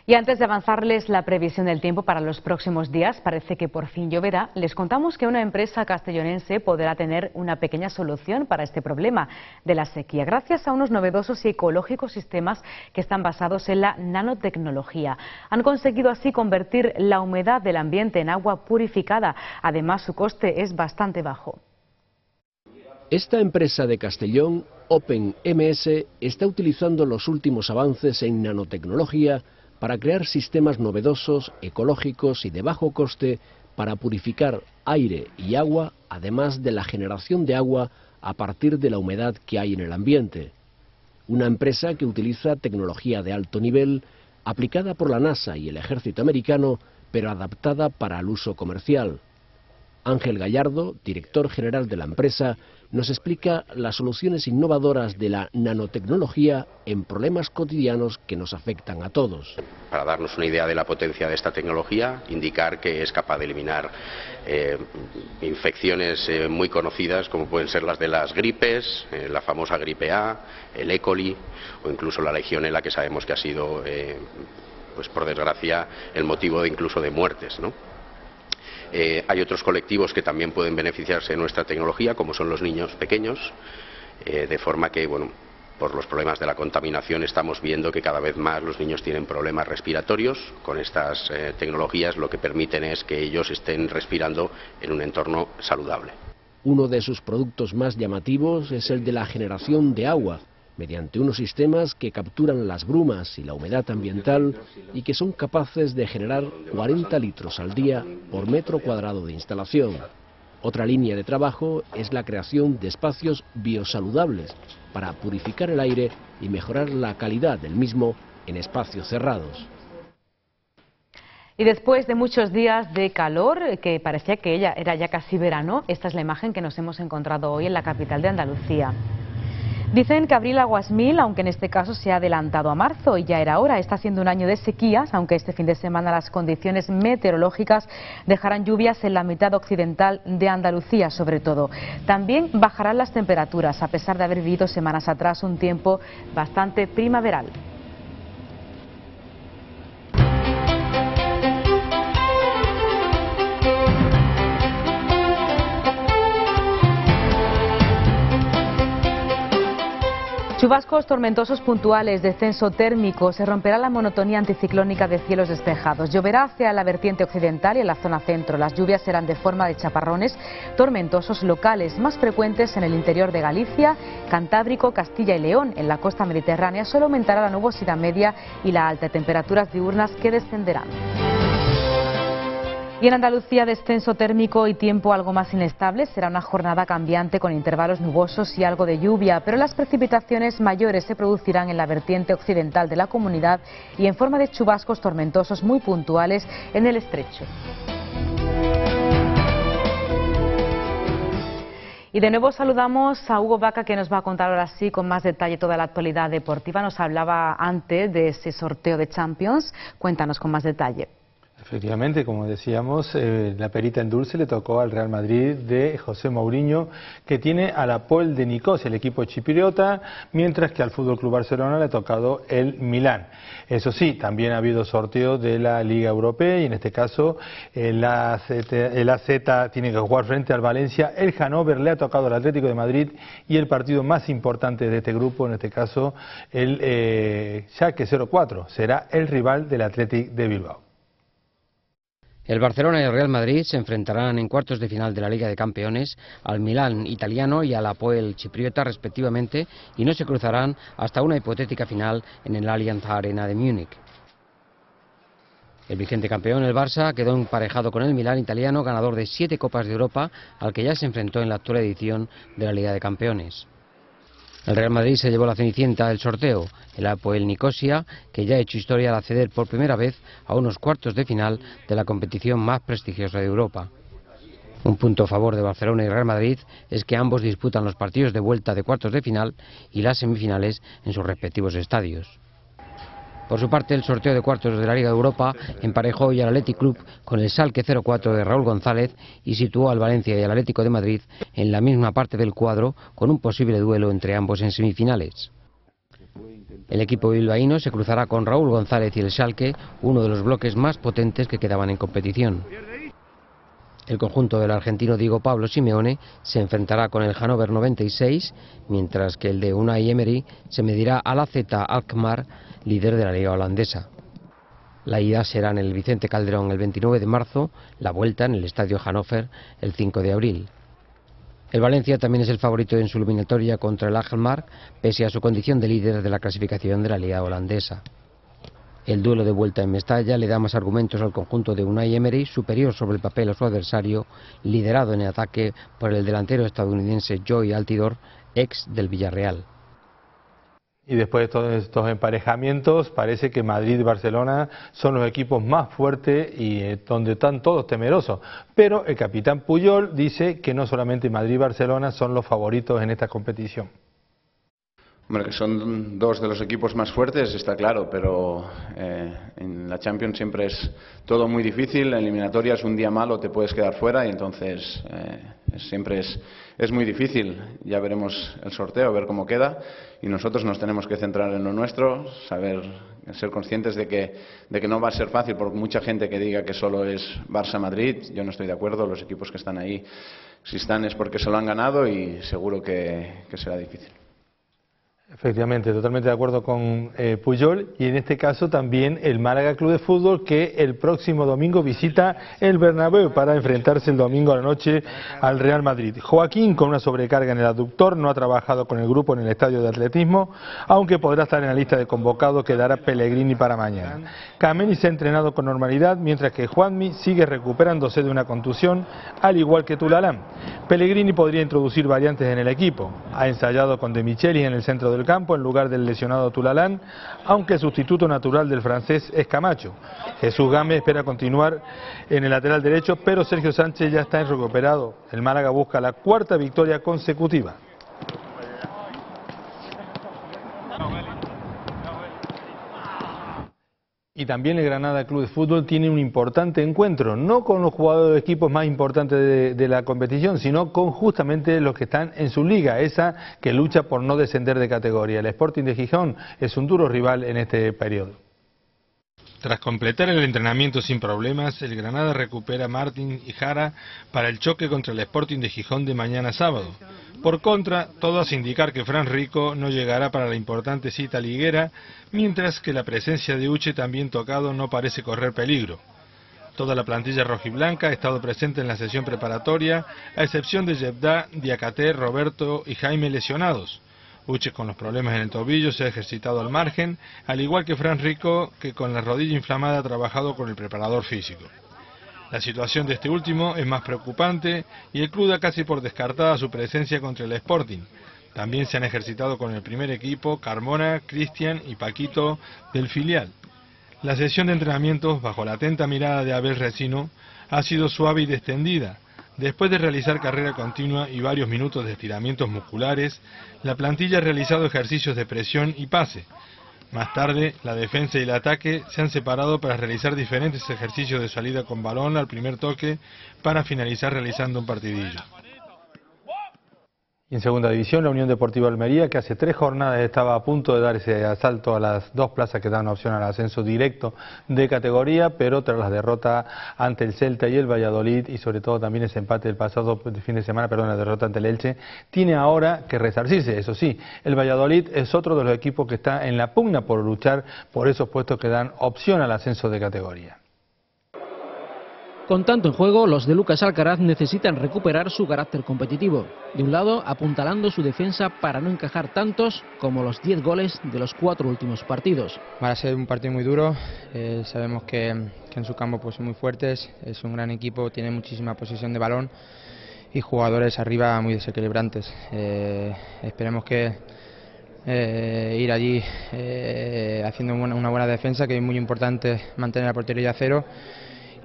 Y antes de avanzarles la previsión del tiempo para los próximos días, parece que por fin lloverá, les contamos que una empresa castellonense podrá tener una pequeña solución para este problema de la sequía, gracias a unos novedosos y ecológicos sistemas que están basados en la nanotecnología. Han conseguido así convertir la humedad del ambiente en agua purificada. Además, su coste es bastante bajo. Esta empresa de Castellón, OpenMS, está utilizando los últimos avances en nanotecnología para crear sistemas novedosos, ecológicos y de bajo coste para purificar aire y agua, además de la generación de agua a partir de la humedad que hay en el ambiente. Una empresa que utiliza tecnología de alto nivel, aplicada por la NASA y el ejército americano, pero adaptada para el uso comercial. Ángel Gallardo, director general de la empresa, nos explica las soluciones innovadoras de la nanotecnología en problemas cotidianos que nos afectan a todos. Para darnos una idea de la potencia de esta tecnología, indicar que es capaz de eliminar infecciones muy conocidas como pueden ser las de las gripes, la famosa gripe A, el E. coli o incluso la legionela, que sabemos que ha sido, pues por desgracia, el motivo de incluso de muertes, ¿no? Hay otros colectivos que también pueden beneficiarse de nuestra tecnología, como son los niños pequeños, de forma que, bueno, por los problemas de la contaminación estamos viendo que cada vez más los niños tienen problemas respiratorios. Con estas tecnologías lo que permiten es que ellos estén respirando en un entorno saludable. Uno de sus productos más llamativos es el de la generación de agua, mediante unos sistemas que capturan las brumas y la humedad ambiental y que son capaces de generar 40 litros al día por metro cuadrado de instalación. Otra línea de trabajo es la creación de espacios biosaludables para purificar el aire y mejorar la calidad del mismo en espacios cerrados. Y después de muchos días de calor, que parecía que era ya casi verano, esta es la imagen que nos hemos encontrado hoy en la capital de Andalucía. Dicen que abril aguas mil, aunque en este caso se ha adelantado a marzo y ya era hora. Está siendo un año de sequías, aunque este fin de semana las condiciones meteorológicas dejarán lluvias en la mitad occidental de Andalucía, sobre todo. También bajarán las temperaturas, a pesar de haber vivido semanas atrás un tiempo bastante primaveral. Chubascos tormentosos puntuales, descenso térmico, se romperá la monotonía anticiclónica de cielos despejados. Lloverá hacia la vertiente occidental y en la zona centro. Las lluvias serán de forma de chaparrones tormentosos locales, más frecuentes en el interior de Galicia, Cantábrico, Castilla y León. En la costa mediterránea solo aumentará la nubosidad media y la alta, temperaturas diurnas que descenderán. Y en Andalucía, descenso térmico y tiempo algo más inestable. Será una jornada cambiante con intervalos nubosos y algo de lluvia, pero las precipitaciones mayores se producirán en la vertiente occidental de la comunidad y en forma de chubascos tormentosos muy puntuales en el estrecho. Y de nuevo saludamos a Hugo Vaca, que nos va a contar ahora sí con más detalle toda la actualidad deportiva. Nos hablaba antes de ese sorteo de Champions. Cuéntanos con más detalle. Efectivamente, como decíamos, la perita en dulce le tocó al Real Madrid de José Mourinho, que tiene al Apoel de Nicosia, el equipo chipriota, mientras que al FC Barcelona le ha tocado el Milán. Eso sí, también ha habido sorteo de la Liga Europea y en este caso el AZ tiene que jugar frente al Valencia, el Hannover le ha tocado al Atlético de Madrid y el partido más importante de este grupo, en este caso el Schalke 04, será el rival del Athletic de Bilbao. El Barcelona y el Real Madrid se enfrentarán en cuartos de final de la Liga de Campeones al Milán italiano y al Apoel chipriota respectivamente, y no se cruzarán hasta una hipotética final en el Allianz Arena de Múnich. El vigente campeón, el Barça, quedó emparejado con el Milán italiano, ganador de 7 Copas de Europa, al que ya se enfrentó en la actual edición de la Liga de Campeones. El Real Madrid se llevó la cenicienta del sorteo, el Apoel Nicosia, que ya ha hecho historia al acceder por primera vez a unos cuartos de final de la competición más prestigiosa de Europa. Un punto a favor de Barcelona y Real Madrid es que ambos disputan los partidos de vuelta de cuartos de final y las semifinales en sus respectivos estadios. Por su parte, el sorteo de cuartos de la Liga de Europa emparejó hoy al Athletic Club con el Schalke 04 de Raúl González y situó al Valencia y al Atlético de Madrid en la misma parte del cuadro, con un posible duelo entre ambos en semifinales. El equipo bilbaíno se cruzará con Raúl González y el Schalke, uno de los bloques más potentes que quedaban en competición. El conjunto del argentino Diego Pablo Simeone se enfrentará con el Hannover 96, mientras que el de Unai Emery se medirá al AZ Alkmaar, líder de la liga holandesa. La ida será en el Vicente Calderón el 29 de marzo, la vuelta en el Estadio Hannover el 5 de abril. El Valencia también es el favorito en su eliminatoria contra el Alkmaar, pese a su condición de líder de la clasificación de la liga holandesa. El duelo de vuelta en Mestalla le da más argumentos al conjunto de Unai Emery, superior sobre el papel a su adversario, liderado en ataque por el delantero estadounidense Joey Altidore, ex del Villarreal. Y después de todos estos emparejamientos, parece que Madrid y Barcelona son los equipos más fuertes y donde están todos temerosos. Pero el capitán Puyol dice que no solamente Madrid y Barcelona son los favoritos en esta competición. Hombre, que son dos de los equipos más fuertes, está claro, pero en la Champions siempre es todo muy difícil. En eliminatorias un día malo te puedes quedar fuera y entonces siempre es muy difícil. Ya veremos el sorteo, a ver cómo queda, y nosotros nos tenemos que centrar en lo nuestro, ser conscientes de que no va a ser fácil, por mucha gente que diga que solo es Barça-Madrid. Yo no estoy de acuerdo, los equipos que están ahí, si están es porque se lo han ganado y seguro que será difícil. Efectivamente, totalmente de acuerdo con Puyol, y en este caso también el Málaga Club de Fútbol, que el próximo domingo visita el Bernabéu para enfrentarse el domingo a la noche al Real Madrid. Joaquín, con una sobrecarga en el aductor, no ha trabajado con el grupo en el estadio de atletismo, aunque podrá estar en la lista de convocados que dará Pellegrini para mañana. Kameni se ha entrenado con normalidad, mientras que Juanmi sigue recuperándose de una contusión, al igual que Tulalán. Pellegrini podría introducir variantes en el equipo. Ha ensayado con De Michelis en el centro del campo en lugar del lesionado Tulalán, aunque el sustituto natural del francés es Camacho. Jesús Gámez espera continuar en el lateral derecho, pero Sergio Sánchez ya está recuperado. El Málaga busca la cuarta victoria consecutiva. Y también el Granada Club de Fútbol tiene un importante encuentro, no con los jugadores de equipos más importantes de la competición, sino con justamente los que están en su liga, esa que lucha por no descender de categoría. El Sporting de Gijón es un duro rival en este periodo. Tras completar el entrenamiento sin problemas, el Granada recupera a Martín y Jara para el choque contra el Sporting de Gijón de mañana sábado. Por contra, todo hace indicar que Fran Rico no llegará para la importante cita liguera, mientras que la presencia de Uche, también tocado, no parece correr peligro. Toda la plantilla rojiblanca ha estado presente en la sesión preparatoria, a excepción de Yebda, Diakate, Roberto y Jaime lesionados. Uche, con los problemas en el tobillo, se ha ejercitado al margen, al igual que Fran Rico, que con la rodilla inflamada ha trabajado con el preparador físico. La situación de este último es más preocupante y el club da casi por descartada su presencia contra el Sporting. También se han ejercitado con el primer equipo Carmona, Cristian y Paquito del filial. La sesión de entrenamientos, bajo la atenta mirada de Abel Resino, ha sido suave y distendida. Después de realizar carrera continua y varios minutos de estiramientos musculares, la plantilla ha realizado ejercicios de presión y pase. Más tarde, la defensa y el ataque se han separado para realizar diferentes ejercicios de salida con balón al primer toque para finalizar realizando un partidillo. Y en segunda división, la Unión Deportiva Almería, que hace 3 jornadas estaba a punto de dar ese asalto a las 2 plazas que dan opción al ascenso directo de categoría, pero tras la derrota ante el Celta y el Valladolid, y sobre todo también ese empate del pasado fin de semana, la derrota ante el Elche, tiene ahora que resarcirse. Eso sí, el Valladolid es otro de los equipos que está en la pugna por luchar por esos puestos que dan opción al ascenso de categoría. Con tanto en juego, los de Lucas Alcaraz necesitan recuperar su carácter competitivo. De un lado, apuntalando su defensa para no encajar tantos como los 10 goles de los 4 últimos partidos. Va a ser un partido muy duro, sabemos que en su campo pues, son muy fuertes, es un gran equipo, tiene muchísima posesión de balón y jugadores arriba muy desequilibrantes. Esperemos que ir allí haciendo una buena defensa, que es muy importante mantener la portería a cero.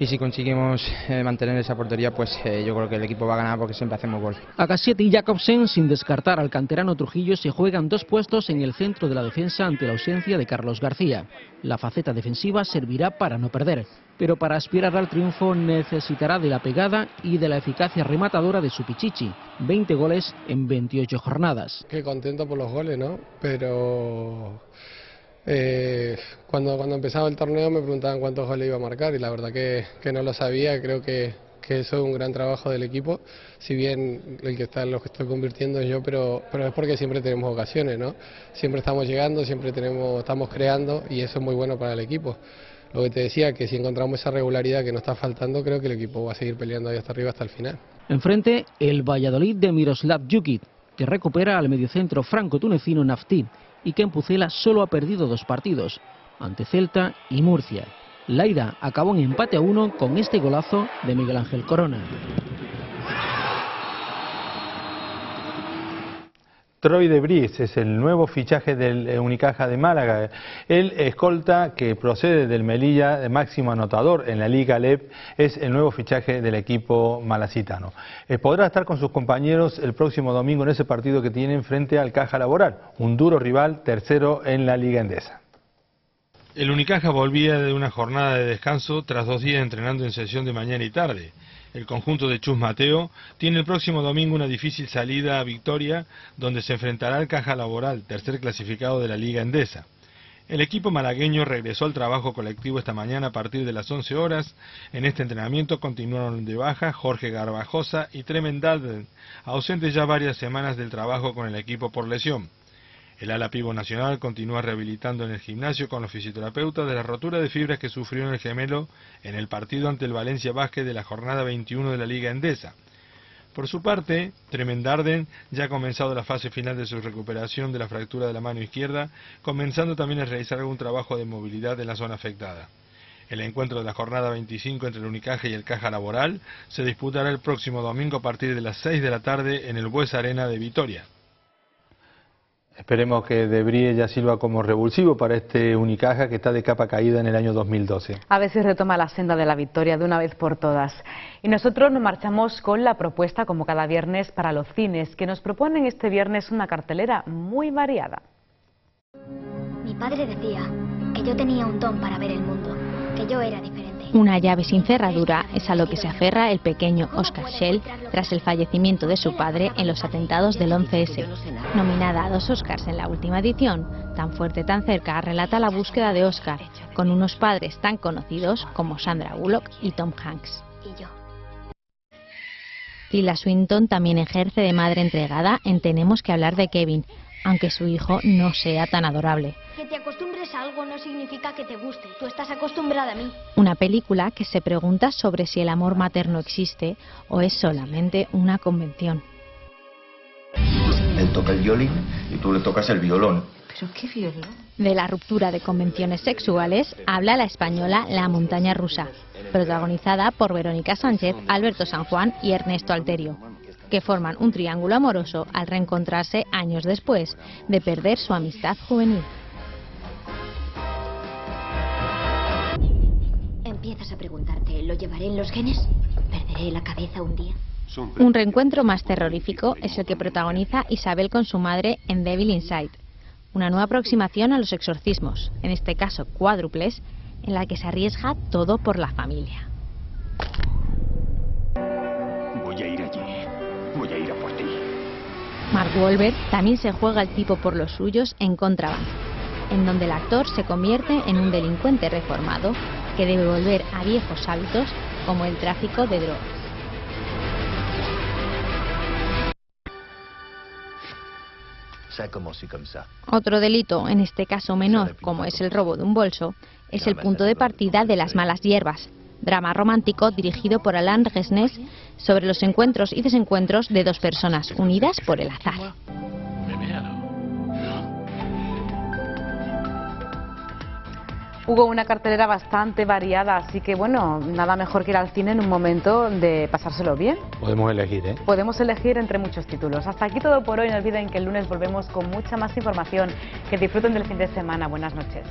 Y si conseguimos mantener esa portería, pues yo creo que el equipo va a ganar porque siempre hacemos gol. Agasiet y Jacobsen, sin descartar al canterano Trujillo, se juegan 2 puestos en el centro de la defensa ante la ausencia de Carlos García. La faceta defensiva servirá para no perder, pero para aspirar al triunfo necesitará de la pegada y de la eficacia rematadora de su Pichichi. 20 goles en 28 jornadas. Qué contento por los goles, ¿no? Pero cuando empezaba el torneo me preguntaban cuántos goles iba a marcar y la verdad que no lo sabía. Creo que eso es un gran trabajo del equipo, si bien lo que estoy convirtiendo es yo, pero es porque siempre tenemos ocasiones, ¿no? Siempre estamos llegando, siempre estamos creando y eso es muy bueno para el equipo. Lo que te decía, que si encontramos esa regularidad que nos está faltando, creo que el equipo va a seguir peleando ahí hasta arriba hasta el final. Enfrente, el Valladolid de Miroslav Jukic, que recupera al mediocentro franco-tunecino Nafti, y que en Pucela solo ha perdido 2 partidos, ante Celta y Murcia. La ida acabó en empate a 1 con este golazo de Miguel Ángel Corona. Troy de Vries es el nuevo fichaje del Unicaja de Málaga. El escolta que procede del Melilla, de máximo anotador en la Liga Alep, es el nuevo fichaje del equipo malacitano. Podrá estar con sus compañeros el próximo domingo en ese partido que tienen frente al Caja Laboral, un duro rival, tercero en la Liga Endesa. El Unicaja volvía de una jornada de descanso tras 2 días entrenando en sesión de mañana y tarde. El conjunto de Chus Mateo tiene el próximo domingo una difícil salida a Victoria, donde se enfrentará al Caja Laboral, tercer clasificado de la Liga Endesa. El equipo malagueño regresó al trabajo colectivo esta mañana a partir de las 11 horas. En este entrenamiento continuaron de baja Jorge Garbajosa y Tremendalden, ausentes ya varias semanas del trabajo con el equipo por lesión. El ala pivo nacional continúa rehabilitando en el gimnasio con los fisioterapeutas de la rotura de fibras que sufrió en el gemelo en el partido ante el Valencia Basket de la jornada 21 de la Liga Endesa. Por su parte, Tremendarden ya ha comenzado la fase final de su recuperación de la fractura de la mano izquierda, comenzando también a realizar algún trabajo de movilidad en la zona afectada. El encuentro de la jornada 25 entre el Unicaja y el Caja Laboral se disputará el próximo domingo a partir de las 6 de la tarde en el Bues Arena de Vitoria. Esperemos que De Vries ya sirva como revulsivo para este Unicaja que está de capa caída en el año 2012. A ver si retoma la senda de la victoria de una vez por todas. Y nosotros nos marchamos con la propuesta, como cada viernes, para los cines, que nos proponen este viernes una cartelera muy variada. Mi padre decía que yo tenía un don para ver el mundo, que yo era diferente. Una llave sin cerradura es a lo que se aferra el pequeño Oscar Schell tras el fallecimiento de su padre en los atentados del 11S. Nominada a 2 Oscars en la última edición, Tan fuerte, tan cerca relata la búsqueda de Oscar, con unos padres tan conocidos como Sandra Bullock y Tom Hanks. Tilda Swinton también ejerce de madre entregada en Tenemos que hablar de Kevin, aunque su hijo no sea tan adorable. Que te acostumbres a algo no significa que te guste. Tú estás acostumbrada a mí. Una película que se pregunta sobre si el amor materno existe o es solamente una convención. Él toca el violín y tú le tocas el violón. ¿Pero qué violón? De la ruptura de convenciones sexuales habla la española La montaña rusa, protagonizada por Verónica Sánchez, Alberto San Juan y Ernesto Alterio, que forman un triángulo amoroso al reencontrarse años después de perder su amistad juvenil. Empiezas a preguntarte, ¿lo llevaré en los genes? ¿Perderé la cabeza un día? Un reencuentro más terrorífico es el que protagoniza Isabel con su madre en Devil Inside, una nueva aproximación a los exorcismos, en este caso cuádruples, en la que se arriesga todo por la familia. Voy a ir allí. Voy a ir a por ti. Mark Wahlberg también se juega el tipo por los suyos en Contraband, en donde el actor se convierte en un delincuente reformado que debe volver a viejos hábitos como el tráfico de drogas. Otro delito, en este caso menor, como es el robo de un bolso, es el punto de partida de Las malas hierbas, drama romántico dirigido por Alain Resnais sobre los encuentros y desencuentros de dos personas unidas por el azar. Hugo, una cartelera bastante variada, así que bueno, nada mejor que ir al cine en un momento de pasárselo bien. Podemos elegir, ¿eh? Podemos elegir entre muchos títulos. Hasta aquí todo por hoy. No olviden que el lunes volvemos con mucha más información. Que disfruten del fin de semana. Buenas noches.